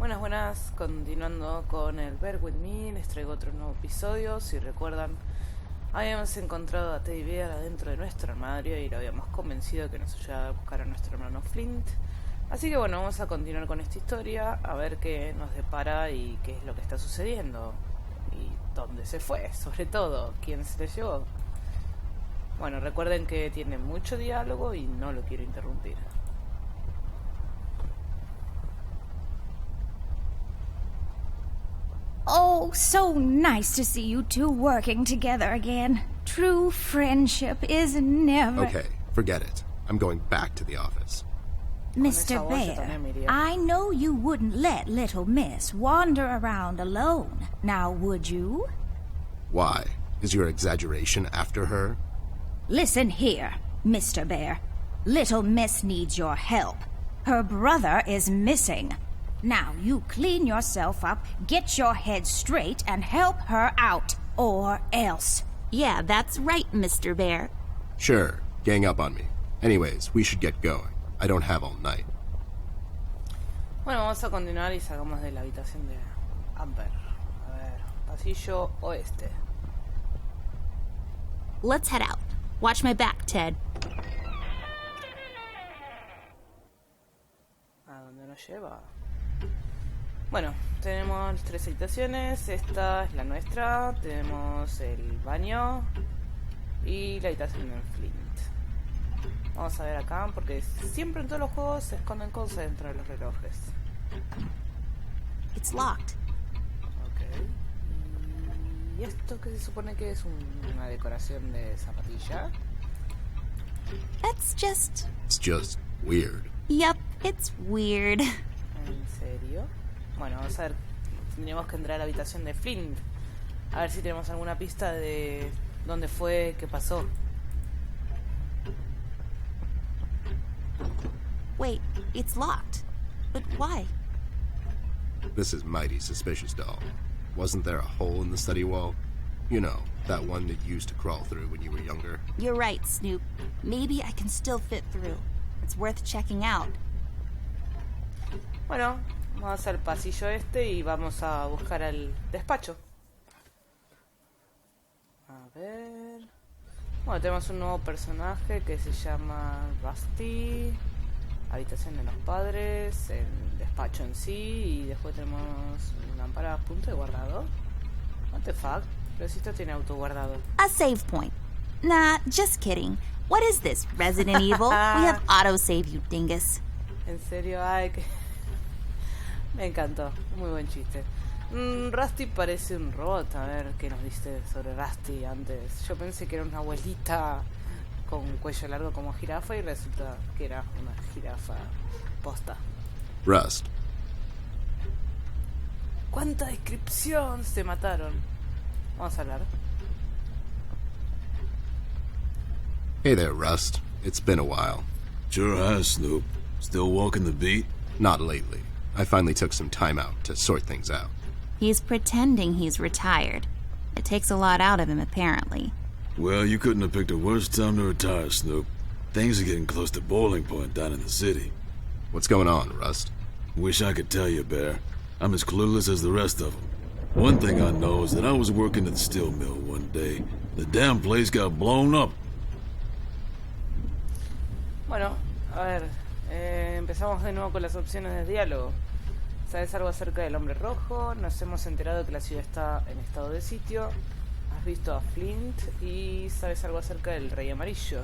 Buenas, continuando con el Bear With Me, les traigo otro nuevo episodio. Si recuerdan, habíamos encontrado a Teddy Bear adentro de nuestro armario y lo habíamos convencido que nos ayudara a buscar a nuestro hermano Flint. Así que bueno, vamos a continuar con esta historia, a ver qué nos depara y qué es lo que está sucediendo. Y dónde se fue, sobre todo, quién se le llevó. Bueno, recuerden que tiene mucho diálogo y no lo quiero interrumpir. Oh, so nice to see you two working together again. True friendship is never... Okay, forget it. I'm going back to the office. Mr. Bear, I know you wouldn't let little Miss wander around alone. Now, would you? Why? Is your exaggeration after her? Listen here, Mr. Bear. Little Miss needs your help. Her brother is missing. Now you clean yourself up, get your head straight, and help her out, or else. Yeah, that's right, Mr. Bear. Sure, gang up on me. Anyways, we should get going. I don't have all night. Bueno, vamos a continuar y salgamos de la habitación de Amber. A ver, pasillo oeste. Let's head out. Watch my back, Ted. ¿A dónde nos lleva? Bueno, tenemos 3 habitaciones. Esta es la nuestra. Tenemos el baño y la habitación de Flint. Vamos a ver acá, porque siempre en todos los juegos se esconden cosas dentro de los relojes. It's locked. Ok. ¿Y esto qué se supone que es una decoración de zapatilla? That's just... It's just weird. Yep, it's weird. ¿En serio? Bueno, vamos a ver. Tendríamos que entrar a la habitación de Flint. A ver si tenemos alguna pista de dónde fue, qué pasó. Wait, it's locked. But why? This is mighty suspicious, doll. Wasn't there a hole in the study wall? You know, that one that you used to crawl through when you were younger. You're right, Snoop. Maybe I can still fit through. It's worth checking out. Bueno, vamos al pasillo este y vamos a buscar al despacho. A ver... Bueno, tenemos un nuevo personaje que se llama Rusty. Habitación de los padres, el despacho en sí, y después tenemos una lámpara a punto de guardado. What the fuck? Pero si esto tiene autoguardado. A save point. Nah, just kidding. What is this, Resident Evil? We have autosave, you dingus. En serio, ay, que... Me encantó, muy buen chiste. Rusty parece un robot. A ver qué nos diste sobre Rusty antes. Yo pensé que era una abuelita con un cuello largo como jirafa y resulta que era una jirafa posta. Rust. ¡Cuánta descripción! Se mataron. Vamos a hablar. Hey there, Rust. It's been a while. Sure has, Snoop. Still walking the beat? Not lately. I finally took some time out to sort things out. He's pretending he's retired. It takes a lot out of him, apparently. Well, you couldn't have picked a worse time to retire, Snoop. Things are getting close to boiling point down in the city. What's going on, Rust? Wish I could tell you, Bear. I'm as clueless as the rest of them. One thing I know is that I was working at the steel mill one day. The damn place got blown up. Bueno, a ver, empezamos de nuevo con las opciones de diálogo. ¿Sabes algo acerca del hombre rojo? Nos hemos enterado que la ciudad está en estado de sitio. ¿Has visto a Flint? Y ¿sabes algo acerca del rey amarillo?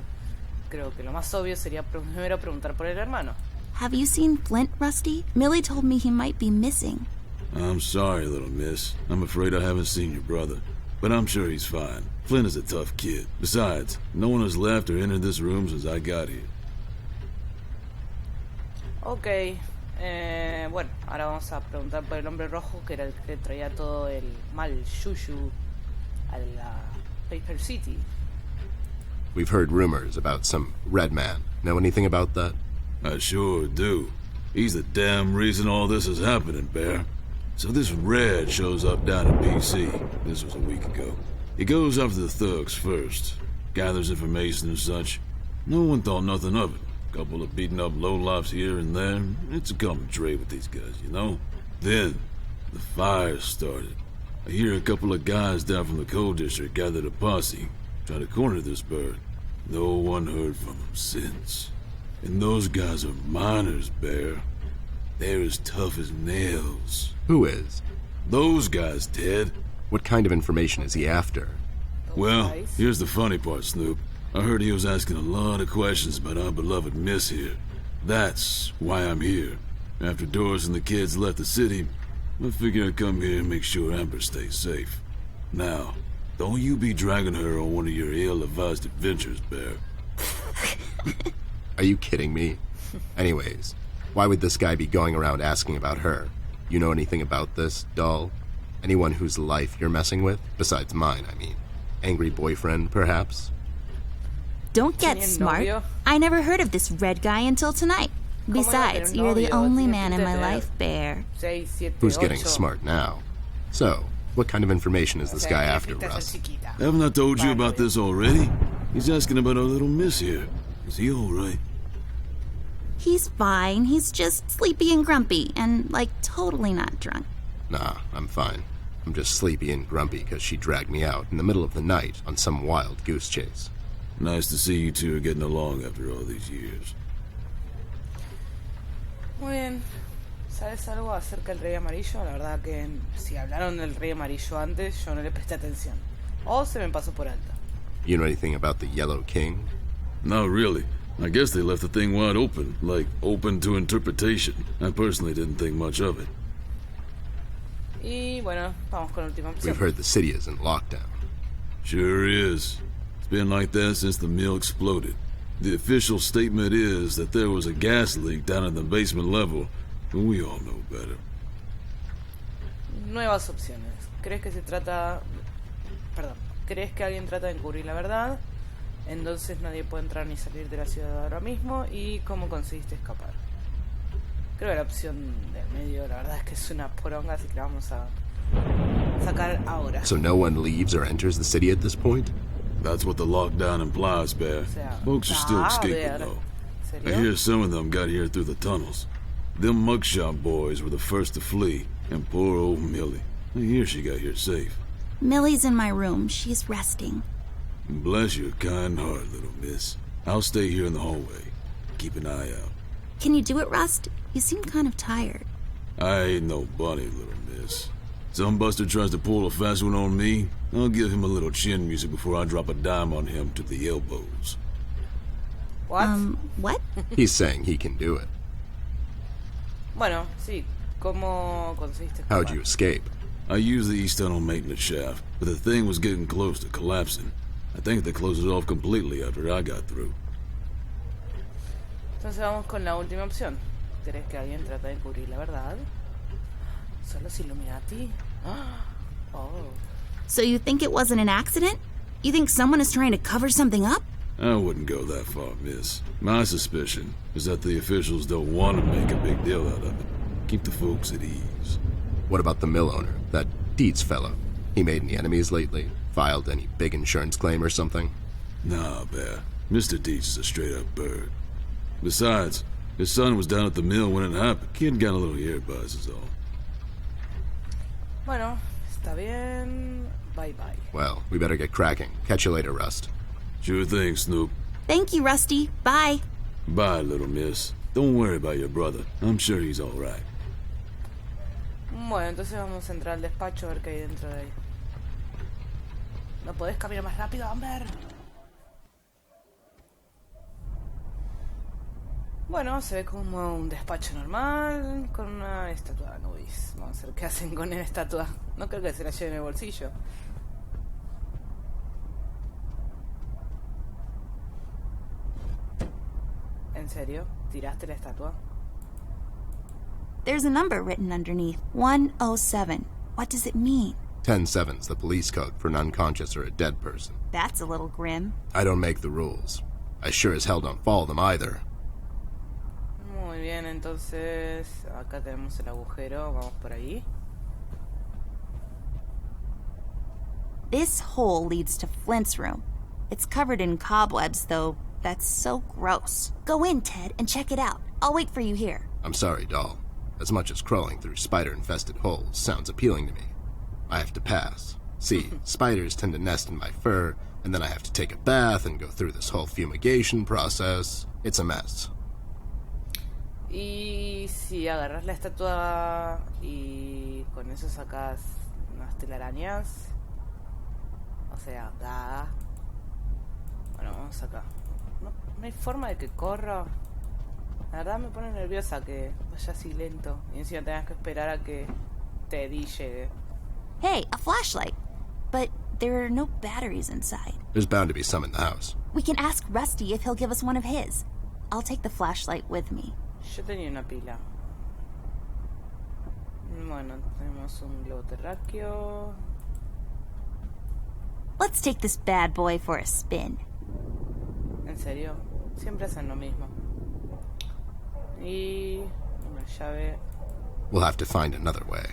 Creo que lo más obvio sería primero preguntar por el hermano. Have you seen Flint, Rusty? Millie told me he might be missing. I'm sorry, little miss. I'm afraid I haven't seen your brother. But I'm sure he's fine. Flint is a tough kid. Besides, no one has left or entered this room since I got here. Ok. Bueno, ahora vamos a preguntar por el hombre rojo, que era el que traía todo el mal yuyu a la Paper City. We've heard rumors about some red man. Know anything about that? I sure do. He's the damn reason all this is happening, Bear. So this Red shows up down at PC. This was a week ago. He goes after the thugs first. Gathers information and such. No one thought nothing of it. Couple of beaten up lowlifes here and there. It's a common trade with these guys, you know? Then, the fire started. I hear a couple of guys down from the coal district gathered a posse, try to corner this bird. No one heard from them since. And those guys are miners, Bear. They're as tough as nails. Who is? Those guys, Ted. What kind of information is he after? Well, here's the funny part, Snoop. I heard he was asking a lot of questions about our beloved Miss here. That's why I'm here. After Doris and the kids left the city, I figured I'd come here and make sure Amber stays safe. Now, don't you be dragging her on one of your ill-advised adventures, Bear. Are you kidding me? Anyways, why would this guy be going around asking about her? You know anything about this, doll? Anyone whose life you're messing with? Besides mine, I mean. Angry boyfriend, perhaps? Don't get smart. I never heard of this red guy until tonight. Besides, you're the only man in my life, Bear. Who's getting smart now? So, what kind of information is this guy after, Russ? Haven't I told you about this already? He's asking about our little Miss here. Is he all right? He's fine. He's just sleepy and grumpy and, totally not drunk. Nah, I'm fine. I'm just sleepy and grumpy because she dragged me out in the middle of the night on some wild goose chase. Nice to see you two are getting along after all these years. Muy bien. ¿Sabes algo acerca del Rey Amarillo? La verdad que si hablaron del Rey Amarillo antes, yo no le presté atención. O se me pasó por alto. You know anything about the Yellow King? Not really. I guess they left the thing wide open, open to interpretation. I personally didn't think much of it. Y bueno, vamos con la última opción. We've heard the city is in lockdown. Sure is. It's been like that since the mill exploded. The official statement is that there was a gas leak down in the basement level, but we all know better. Nuevas opciones. ¿Crees que ¿Crees que alguien trata de encubrir la verdad? Entonces nadie puede entrar ni salir de la ciudad ahora mismo. ¿Y cómo conseguiste escapar? Creo que la opción del medio, la verdad es que es una poronga, así que la vamos a sacar ahora. So no one leaves or enters the city at this point? That's what the lockdown implies, Bear. Folks are still escaping, though. I hear some of them got here through the tunnels. Them mugshot boys were the first to flee, and poor old Millie. I hear she got here safe. Millie's in my room. She's resting. Bless your kind heart, little miss. I'll stay here in the hallway. Keep an eye out. Can you do it, Rust? You seem kind of tired. I ain't no bunny, little miss. Some buster tries to pull a fast one on me, I'll give him a little chin music before I drop a dime on him to the elbows. What? What? He's saying he can do it. Bueno, sí. ¿Cómo conseguiste escapar? How'd you escape? I used the east tunnel maintenance shaft, but the thing was getting close to collapsing. I think they closed it off completely after I got through. Entonces vamos con la última opción. ¿Crees que alguien trata de encubrir la verdad? ¿Son los Illuminati? Oh. So you think it wasn't an accident? You think someone is trying to cover something up? I wouldn't go that far, miss. My suspicion is that the officials don't want to make a big deal out of it. Keep the folks at ease. What about the mill owner, that Dietz fellow? He made any enemies lately? Filed any big insurance claim or something? Nah, Bear. Mr. Dietz is a straight-up bird. Besides, his son was down at the mill when it happened. Kid got a little ear buzz is all. Bueno, está bien. Bye-bye. Well, we better get cracking. Catch you later, Rust. Sure thing, Snoop. Thank you, Rusty. Bye. Bye, little miss. Don't worry about your brother. I'm sure he's all right. Bueno, entonces vamos a entrar al despacho a ver qué hay dentro de ahí. ¿No podés caminar más rápido, Amber? Bueno, se ve como un despacho normal con una estatua de Anubis. Vamos a ver qué hacen con la estatua. No creo que se la lleven en el bolsillo. ¿En serio? ¿Tiraste la estatua? There's a number written underneath. 107. What does it mean? 10-7's the police code for an unconscious or a dead person. That's a little grim. I don't make the rules. I sure as hell don't follow them either. Muy bien, entonces acá tenemos el agujero. Vamos por ahí. This hole leads to Flint's room. It's covered in cobwebs, though. That's so gross. Go in, Ted, and check it out. I'll wait for you here. I'm sorry, doll. as much as crawling through spider-infested holes sounds appealing to me. I have to pass. See, spiders tend to nest in my fur, and then I have to take a bath and go through this whole fumigation process. It's a mess. Y si agarras la estatua y con eso sacas unas telarañas, o sea, da. Bueno, vamos acá. No hay forma de que corra. La verdad me pone nerviosa que vaya así lento y encima tengas que esperar a que Teddy llegue. Hey, a flashlight. But there are no batteries inside. There's bound to be some in the house. We can ask Rusty if he'll give us one of his. I'll take the flashlight with me. Yo tenía una pila. Bueno, tenemos un globo terráqueo. Let's take this bad boy for a spin. En serio, siempre hacen lo mismo. Y una llave. We'll have to find another way.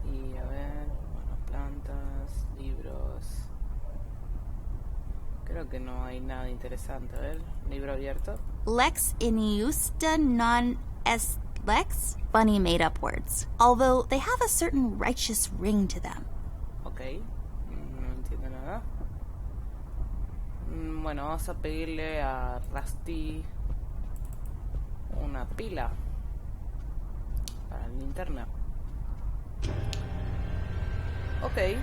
Y a ver, bueno, plantas, libros. Creo que no hay nada interesante. A ver, libro abierto. Lex iniusta non est lex? Funny made-up words. Although they have a certain righteous ring to them. Ok, no entiendo nada. Bueno, vamos a pedirle a Rusty una pila para la linterna. Ok.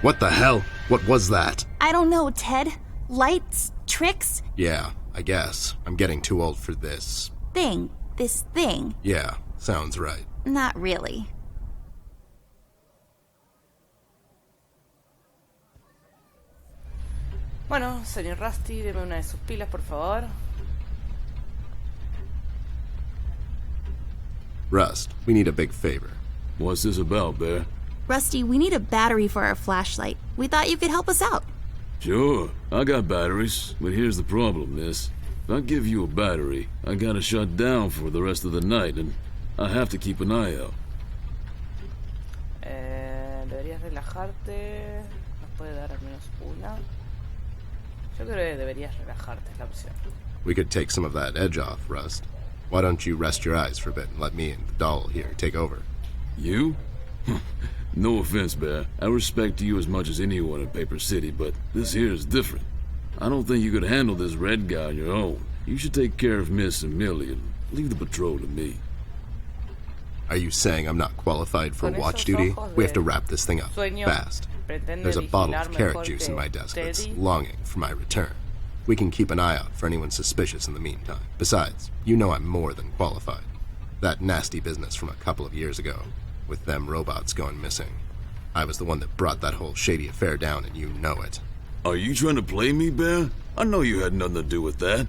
What the hell? What was that? I don't know, Ted. Lights? Tricks? Yeah, I guess. I'm getting too old for this. This thing. Yeah, sounds right. Not really. Bueno, señor Rusty, deme una de sus pilas, por favor. Rust, we need a big favor. What's this about, Bear? Rusty, we need a battery for our flashlight. We thought you could help us out. Sure, I got batteries, but here's the problem, miss. If I give you a battery, I gotta shut down for the rest of the night, and I have to keep an eye out. Deberías relajarte. Nos puede dar al menos una. Yo creo que deberías relajarte, es la opción. We could take some of that edge off, Rust. Why don't you rest your eyes for a bit and let me and the doll here take over? You? No offense, Bear. I respect you as much as anyone in Paper City, but this here is different. I don't think you could handle this red guy on your own. You should take care of Miss and Millie and leave the patrol to me. Are you saying I'm not qualified for watch duty? We have to wrap this thing up fast. There's a bottle of carrot juice in my desk that's longing for my return. We can keep an eye out for anyone suspicious in the meantime. Besides, you know I'm more than qualified. That nasty business from a couple of years ago, with them robots going missing. I was the one that brought that whole shady affair down, and you know it. Are you trying to play me, Bear? I know you had nothing to do with that.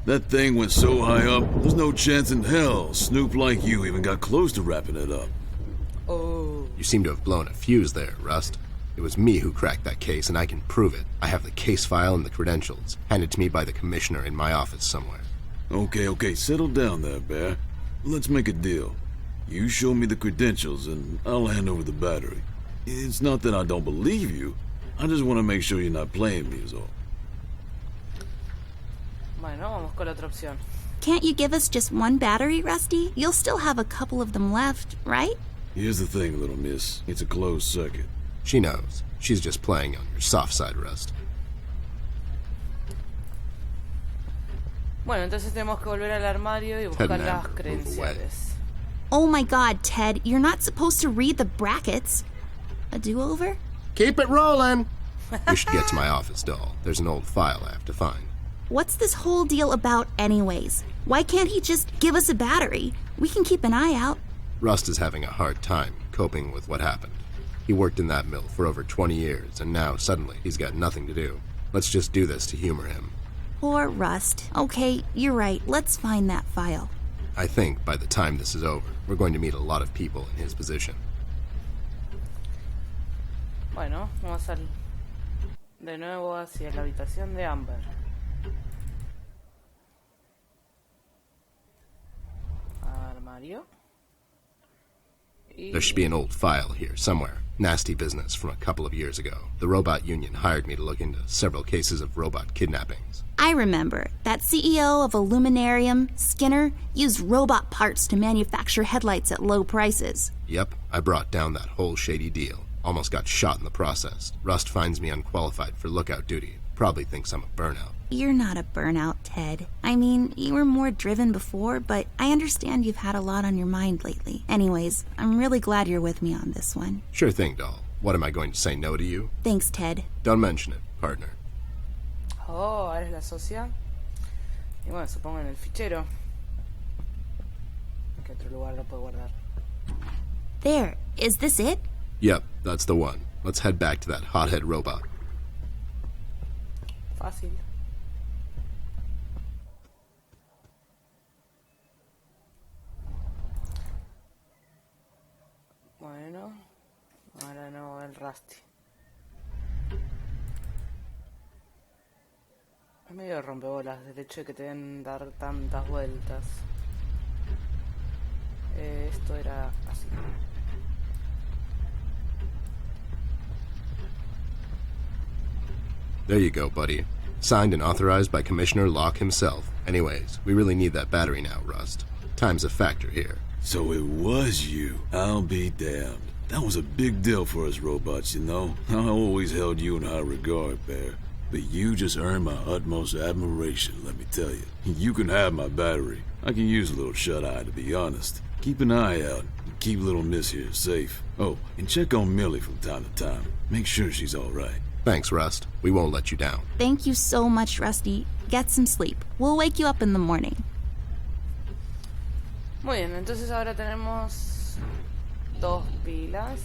That thing went so high up, there's no chance in hell Snoop like you even got close to wrapping it up. Oh. You seem to have blown a fuse there, Rust. It was me who cracked that case, and I can prove it. I have the case file and the credentials, handed to me by the commissioner in my office somewhere. Okay, settle down there, Bear. Let's make a deal. You show me the credentials, and I'll hand over the battery. It's not that I don't believe you. I just want to make sure you're not playing me is all. Bueno, vamos con la otra opción. Can't you give us just one battery, Rusty? You'll still have a couple of them left, right? Here's the thing, little miss. It's a closed circuit. She knows. She's just playing on your soft side, Rust. Bueno, entonces tenemos que volver al armario y buscar las credenciales. Oh my god, Ted, you're not supposed to read the brackets. A do-over? Keep it rolling! We should get to my office, doll. There's an old file I have to find. What's this whole deal about anyways? Why can't he just give us a battery? We can keep an eye out. Rust is having a hard time coping with what happened. He worked in that mill for over 20 years, and now, suddenly, he's got nothing to do. Let's just do this to humor him. Poor Rust. Okay, you're right. Let's find that file. I think by the time this is over, we're going to meet a lot of people in his position. Bueno, vamos de nuevo hacia la habitación de Amber. Armario. There should be an old file here somewhere. Nasty business from a couple of years ago. The robot union hired me to look into several cases of robot kidnappings. I remember. That CEO of Illuminarium, Skinner, used robot parts to manufacture headlights at low prices. Yep, I brought down that whole shady deal. Almost got shot in the process. Rust finds me unqualified for lookout duty. Probably thinks I'm a burnout. You're not a burnout, Ted. I mean, you were more driven before, but I understand you've had a lot on your mind lately. Anyways, I'm really glad you're with me on this one. Sure thing, doll. What, am I going to say no to you? Thanks, Ted. Don't mention it, partner. Oh, eres la socia. Y bueno, supongo en el fichero. ¿En qué otro lugar lo puedo guardar? There. Is this it? Yep, that's the one. Let's head back to that hothead robot. Fácil. Bueno, ahora no el Rusty. Es medio rompebolas el hecho de que te den dar tantas vueltas. Esto era así. There you go, buddy. Signed and authorized by Commissioner Locke himself. Anyways, we really need that battery now, Rust. Time's a factor here. So it was you. I'll be damned. That was a big deal for us robots, you know. I always held you in high regard, Bear. But you just earned my utmost admiration, let me tell you. You can have my battery. I can use a little shut-eye, to be honest. Keep an eye out and keep little Miss here safe. Oh, and check on Millie from time to time. Make sure she's all right. Thanks, Rust. We won't let you down. Thank you so much, Rusty. Get some sleep. We'll wake you up in the morning. Muy bien, entonces ahora tenemos 2 pilas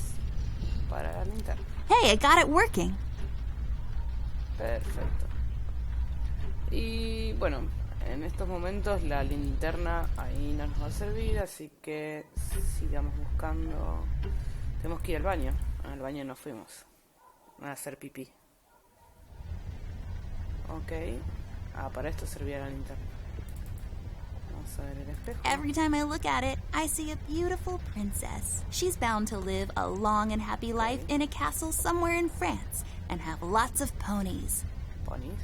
para la linterna. Hey, I got it working. Perfecto. Y bueno, en estos momentos la linterna ahí no nos va a servir, así que sigamos buscando. Tenemos que ir al baño. Al baño no fuimos. A hacer pipí. Ok. Para esto servía la linterna. Vamos a ver el espejo. Every time I look at it, I see a beautiful princess. She's bound to live a long and happy life in a castle somewhere in France and have lots of ponies. ¿Ponies?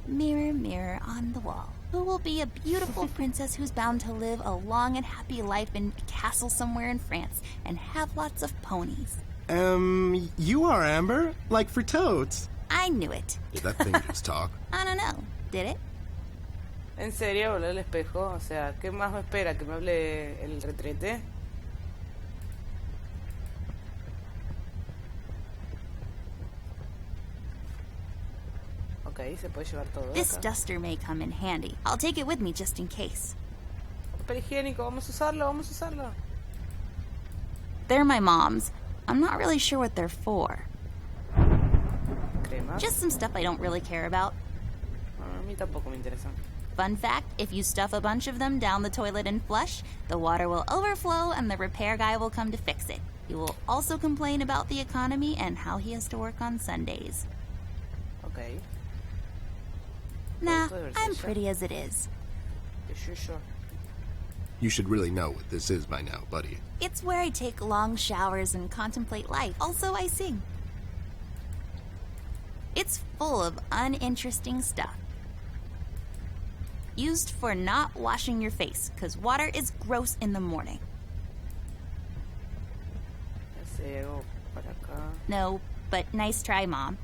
Mirror, mirror on the wall. Who will be a beautiful princess who's bound to live a long and happy life in a castle somewhere in France and have lots of ponies? You are, Amber. Like for toads. I knew it. Did that thing just talk? I don't know. Did it? ¿En serio voló el espejo? O sea, ¿qué más me espera? ¿Que me hable el retrete? Ok, se puede llevar todo. This acá. duster may come in handy. I'll take it with me just in case. Papel higiénico, vamos a usarlo, vamos a usarlo. They're my mom's. I'm not really sure what they're for. Crema. Just some stuff I don't really care about. A mí tampoco me interesa. Fun fact, if you stuff a bunch of them down the toilet and flush, the water will overflow and the repair guy will come to fix it. He will also complain about the economy and how he has to work on Sundays. Ok. Nah, I'm pretty as it is. Sure. You should really know what this is by now, buddy. It's where I take long showers and contemplate life. Also, I sing. It's full of uninteresting stuff. Used for not washing your face, because water is gross in the morning. No, but nice try, Mom.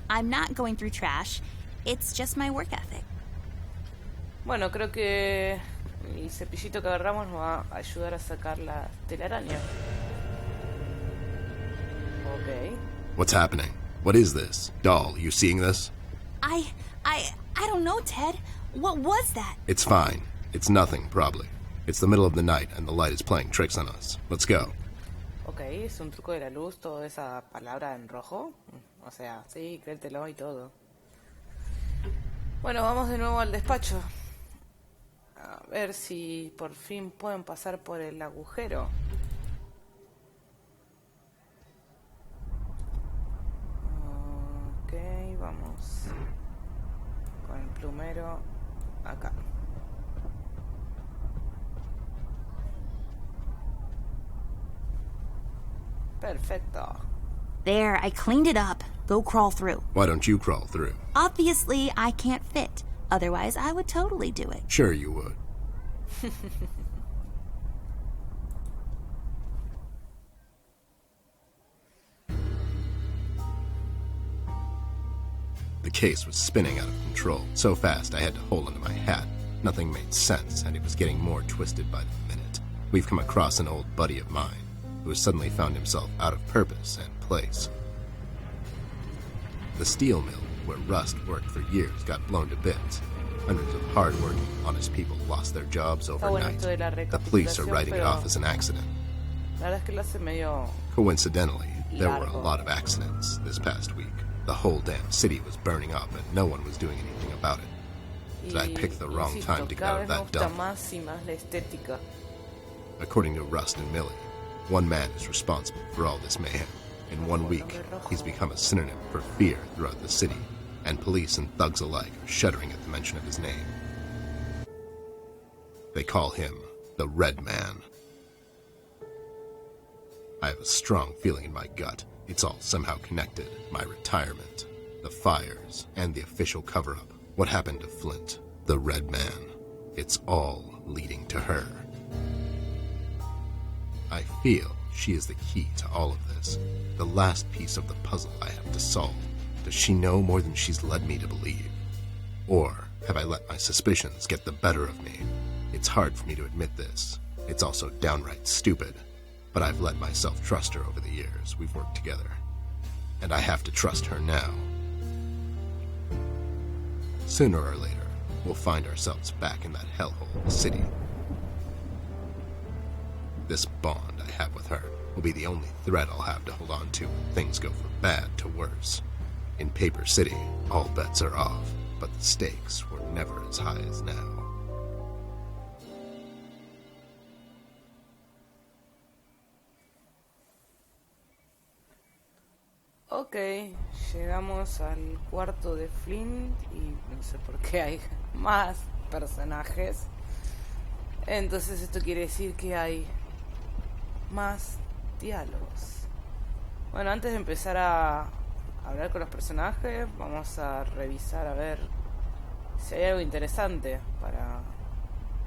I'm not going through trash. It's just my work ethic. Bueno, creo que el cepillito que agarramos nos va a ayudar a sacar la telaraña. Ok. What's happening? What is this? Doll, you seeing this? I don't know, Ted. What was that? It's fine. It's nothing, probably. It's the middle of the night and the light is playing tricks on us. Let's go. Ok, es un truco de la luz, toda esa palabra en rojo. O sea, sí, créetelo y todo. Bueno, vamos de nuevo al despacho. A ver si por fin pueden pasar por el agujero. Ok, vamos con el plumero acá. Perfecto. There, I cleaned it up. Go crawl through. Why don't you crawl through? Obviously, I can't fit. Otherwise, I would totally do it. Sure you would. The case was spinning out of control, so fast I had to hold onto my hat. Nothing made sense, and it was getting more twisted by the minute. We've come across an old buddy of mine, who has suddenly found himself out of purpose and place. The steel mill, where Rust worked for years, got blown to bits. Hundreds of hard-working, honest people lost their jobs overnight. The police are writing it off as an accident. La verdad es que lo hace medio... Coincidentally, there were a largo. lot of accidents this past week. The whole damn city was burning up and no one was doing anything about it. Did I pick the wrong insisto, time to get out of that cada vez dump? me gusta más y más la estética. According to Rust and Millie, one man is responsible for all this mayhem. In 1 week, he's become a synonym for fear throughout the city, and police and thugs alike are shuddering at the mention of his name. They call him the Red Man. I have a strong feeling in my gut. It's all somehow connected. My retirement, the fires, and the official cover-up. What happened to Flint, the Red Man. It's all leading to her. I feel she is the key to all of this. The last piece of the puzzle I have to solve. Does she know more than she's led me to believe? Or have I let my suspicions get the better of me? It's hard for me to admit this. It's also downright stupid. But I've let myself trust her over the years we've worked together. And I have to trust her now. Sooner or later, we'll find ourselves back in that hellhole of a city. This bond I have with her will be the only thread I'll have to hold on to when things go from bad to worse. In Paper City, all bets are off, but the stakes were never as high as now. Ok, llegamos al cuarto de Flint y no sé por qué hay más personajes. Entonces esto quiere decir que hay más diálogos. Bueno, antes de empezar a hablar con los personajes, vamos a revisar a ver si hay algo interesante para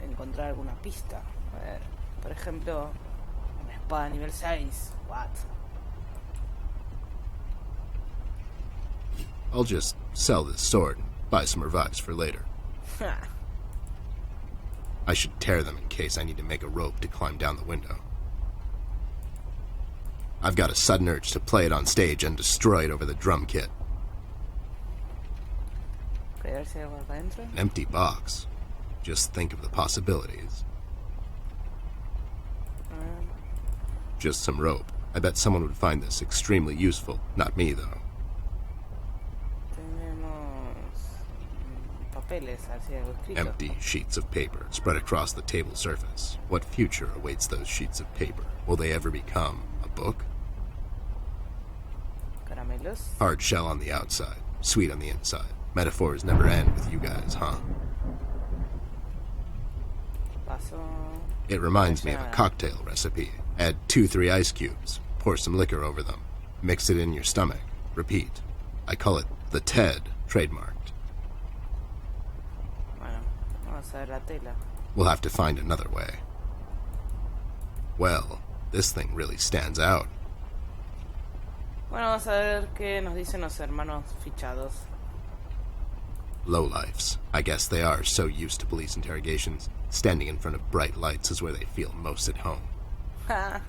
encontrar alguna pista. A ver, por ejemplo, una espada nivel 6. What? I'll just sell this sword and buy some revives for later. I should tear them in case I need to make a rope to climb down the window. I've got a sudden urge to play it on stage and destroy it over the drum kit. An empty box. Just think of the possibilities. Just some rope. I bet someone would find this extremely useful. Not me, though. Empty sheets of paper spread across the table surface. What future awaits those sheets of paper? Will they ever become a book? Caramelos. Hard shell on the outside, sweet on the inside. Metaphors never end with you guys, huh? Paso. It reminds me of a cocktail recipe. Add 2-3 ice cubes, pour some liquor over them, mix it in your stomach, repeat. I call it the TED, trademarked. Bueno, vamos a ver la tela. We'll have to find another way. Well, this thing really stands out. Bueno, vamos a ver qué nos dicen los hermanos fichados. Lowlifes. I guess they are so used to police interrogations. Standing in front of bright lights is where they feel most at home. I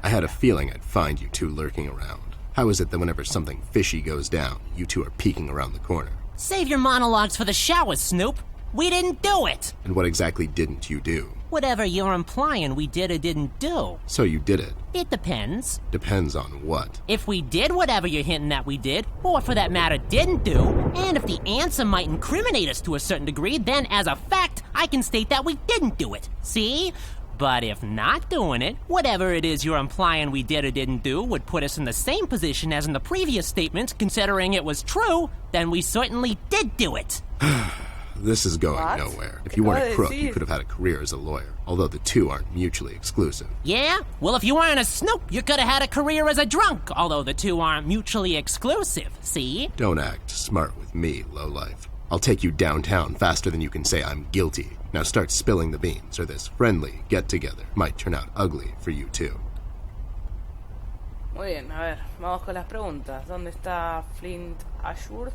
had a feeling I'd find you two lurking around. How is it that whenever something fishy goes down, you two are peeking around the corner? Save your monologues for the shower, Snoop. We didn't do it. And what exactly didn't you do? Whatever you're implying we did or didn't do. So you did it. It depends. Depends on what? If we did whatever you're hinting that we did, or for that matter didn't do, and if the answer might incriminate us to a certain degree, then as a fact, I can state that we didn't do it. See? But if not doing it, whatever it is you're implying we did or didn't do would put us in the same position as in the previous statement, considering it was true, then we certainly did do it. This is going What? nowhere. If you weren't a Acaba de crook, you decir. could have had a career as a lawyer, although the two aren't mutually exclusive. Yeah? Well, if you weren't a snoop, you could have had a career as a drunk, although the two aren't mutually exclusive, see? Don't act smart with me, lowlife. I'll take you downtown faster than you can say I'm guilty. Now start spilling the beans, or this friendly get-together might turn out ugly for you too. Muy bien, a ver, vamos con las preguntas. ¿Dónde está Flint Ashworth?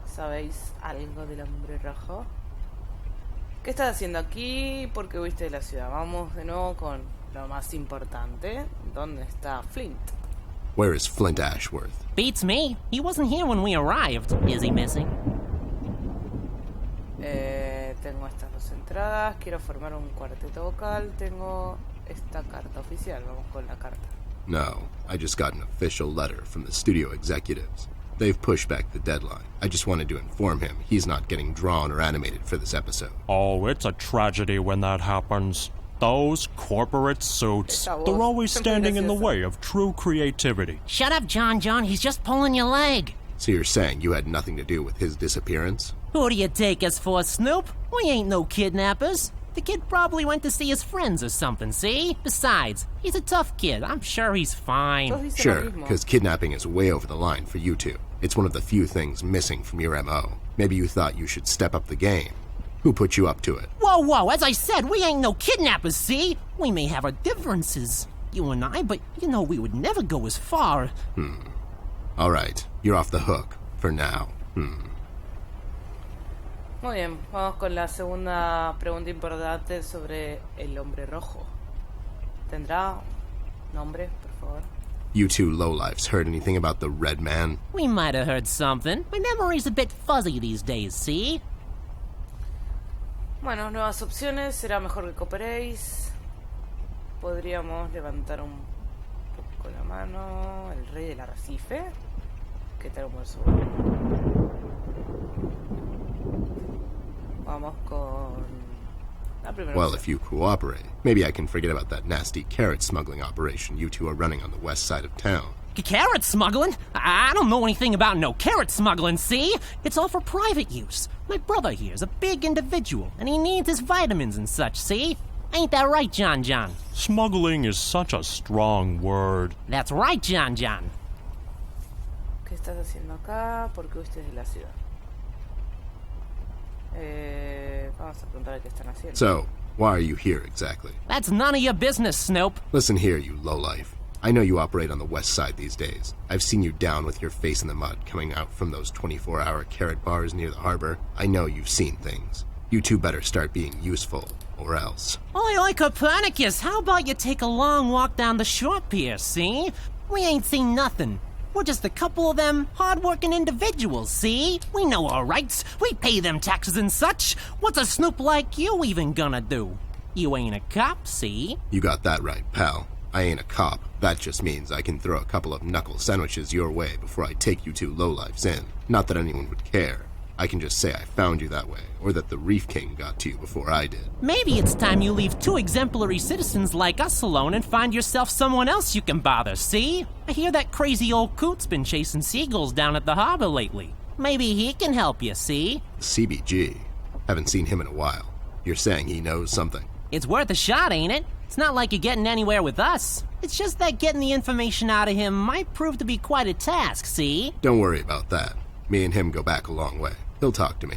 ¿Sabéis algo del hombre rojo? ¿Qué estás haciendo aquí? ¿Por qué huiste de la ciudad? Vamos de nuevo con lo más importante. ¿Dónde está Flint? Where is Flint Ashworth? Beats me. He wasn't here when we arrived. Is he missing? Tengo estas dos entradas. Quiero formar un cuarteto vocal. Tengo esta carta oficial. Vamos con la carta. No, I just got an official letter from the studio executives. They've pushed back the deadline. I just wanted to inform him he's not getting drawn or animated for this episode. Oh, it's a tragedy when that happens. Those corporate suits, Esa voz they're always siempre standing in the graciosa. way of true creativity. Shut up, John. He's just pulling your leg. So you're saying you had nothing to do with his disappearance? Who do you take us for, Snoop? We ain't no kidnappers. The kid probably went to see his friends or something, see? Besides, he's a tough kid. I'm sure he's Todos fine. dicen lo Sure, mismo. because kidnapping is way over the line for you two. It's one of the few things missing from your MO. Maybe you thought you should step up the game. Who put you up to it? Whoa, as I said, we ain't no kidnappers, see? We may have our differences, you and I, but you know we would never go as far. All right, you're off the hook for now. Muy bien, vamos con la segunda pregunta importante sobre el hombre rojo. ¿Tendrá nombre, por favor? You two lowlifes heard anything about the Red Man? We might have heard something. My memory's a bit fuzzy these days, see? Bueno, nuevas opciones. Será mejor que cooperéis. Podríamos levantar un poco la mano. El rey del arrecife. ¿Qué tal un buen sobre? Vamos con la primera Well, opción. if you cooperate, maybe I can forget about that nasty carrot smuggling operation you two are running on the west side of town. Carrot smuggling? I don't know anything about no carrot smuggling, see? It's all for private use. My brother here's a big individual, and he needs his vitamins and such, see? Ain't that right, John? Smuggling is such a strong word. That's right, John. ¿Qué estás haciendo acá? ¿Por qué huiste de la ciudad? Vamos a preguntar qué están haciendo. So, why are you here exactly? That's none of your business, Snoop. Listen here, you lowlife. I know you operate on the west side these days. I've seen you down with your face in the mud coming out from those 24-hour carrot bars near the harbor. I know you've seen things. You two better start being useful, or else. Oi, Copernicus, how about you take a long walk down the shore pier, see? We ain't seen nothing. We're just a couple of them hard-working individuals, see? We know our rights. We pay them taxes and such. What's a snoop like you even gonna do? You ain't a cop, see? You got that right, pal. I ain't a cop. That just means I can throw a couple of knuckle sandwiches your way before I take you two lowlifes in. Not that anyone would care. I can just say I found you that way, or that the Reef King got to you before I did. Maybe it's time you leave two exemplary citizens like us alone and find yourself someone else you can bother, see? I hear that crazy old coot's been chasing seagulls down at the harbor lately. Maybe he can help you, see? CBG. Haven't seen him in a while. You're saying he knows something? It's worth a shot, ain't it? It's not like you're getting anywhere with us. It's just that getting the information out of him might prove to be quite a task, see? Don't worry about that. Me and him go back a long way. He'll talk to me.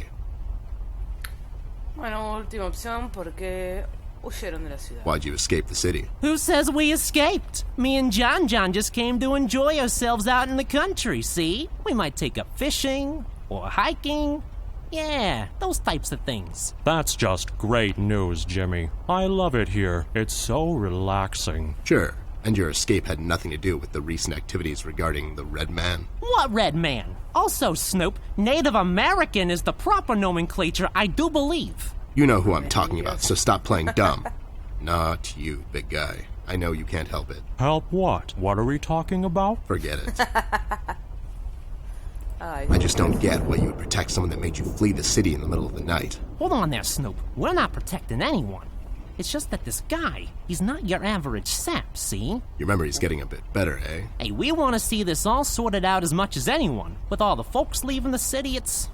Bueno, última opción, porque huyeron de la ciudad. Why'd you escape the city? Who says we escaped? Me and John just came to enjoy ourselves out in the country, see? We might take up fishing or hiking. Yeah, those types of things. That's just great news, Jimmy. I love it here. It's so relaxing. Sure. And your escape had nothing to do with the recent activities regarding the Red Man? What Red Man? Also, Snoop, Native American is the proper nomenclature, I do believe. You know who I'm talking about, so stop playing dumb. Not you, big guy. I know you can't help it. Help what? What are we talking about? Forget it. Ay, I just don't get why you would protect someone that made you flee the city in the middle of the night. Hold on there, Snoop. We're not protecting anyone. It's just that this guy, he's not your average sap, see? Your memory's getting a bit better, eh? Hey, we want to see this all sorted out as much as anyone. With all the folks leaving the city, it's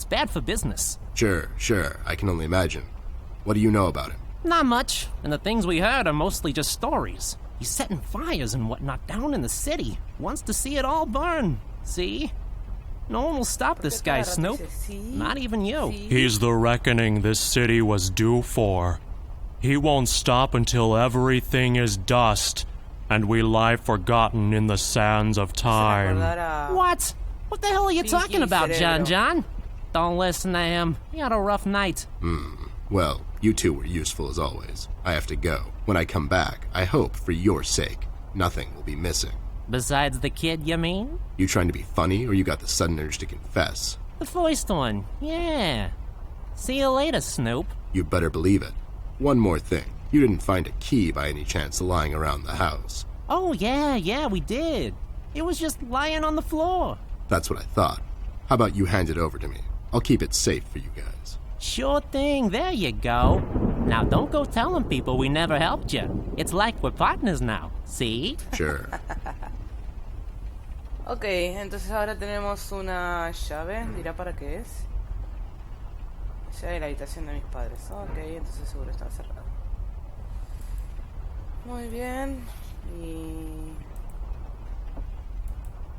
bad for business. Sure, I can only imagine. What do you know about him? Not much, and the things we heard are mostly just stories. He's setting fires and whatnot down in the city. Wants to see it all burn, see? No one will stop this guy, Snoop. Not even you. He's the reckoning this city was due for. He won't stop until everything is dust, and we lie forgotten in the sands of time. What? What the hell are you talking about, Cerebro. John? Don't listen to him. He had a rough night. Well, you two were useful as always. I have to go. When I come back, I hope, for your sake, nothing will be missing. Besides the kid, you mean? You trying to be funny, or you got the sudden urge to confess? The first one, yeah. See you later, Snoop. You better believe it. One more thing. You didn't find a key by any chance lying around the house. Oh, yeah, we did. It was just lying on the floor. That's what I thought. How about you hand it over to me? I'll keep it safe for you guys. Sure thing, there you go. Now don't go telling people we never helped you. It's like we're partners now, see? Sure. Ok, entonces ahora tenemos una llave. ¿Dirá para qué es? Llave de la habitación de mis padres. Ok, entonces seguro está cerrado. Muy bien. Y...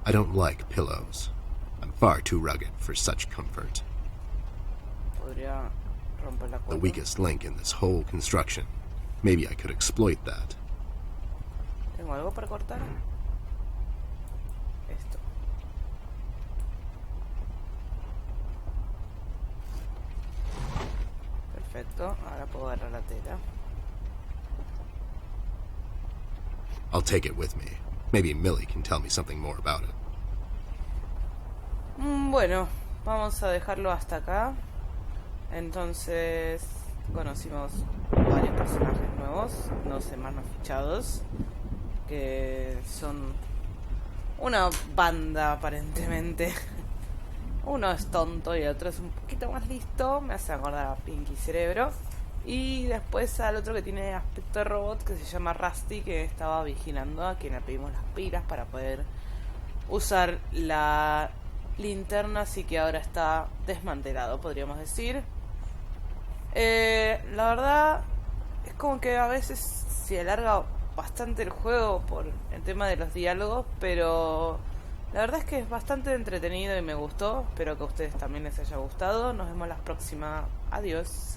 I don't like pillows. I'm far too rugged for such comfort. podría romper la The cuerda. weakest link in this whole construction. Maybe I could exploit that. ¿Tengo algo para cortar? Esto. Perfecto, ahora puedo agarrar la tela. I'll take it with me. Maybe Millie can tell me something more about it. Bueno, vamos a dejarlo hasta acá. Entonces conocimos varios personajes nuevos, 12 más no fichados, que son una banda aparentemente. Uno es tonto y el otro es un poquito más listo, me hace acordar a Pinky Cerebro. Y después al otro que tiene aspecto de robot, que se llama Rusty, que estaba vigilando a quien le pedimos las pilas para poder usar la linterna, así que ahora está desmantelado, podríamos decir. La verdad es como que a veces se alarga bastante el juego por el tema de los diálogos, pero la verdad es que es bastante entretenido y me gustó. Espero que a ustedes también les haya gustado. Nos vemos la próxima. Adiós.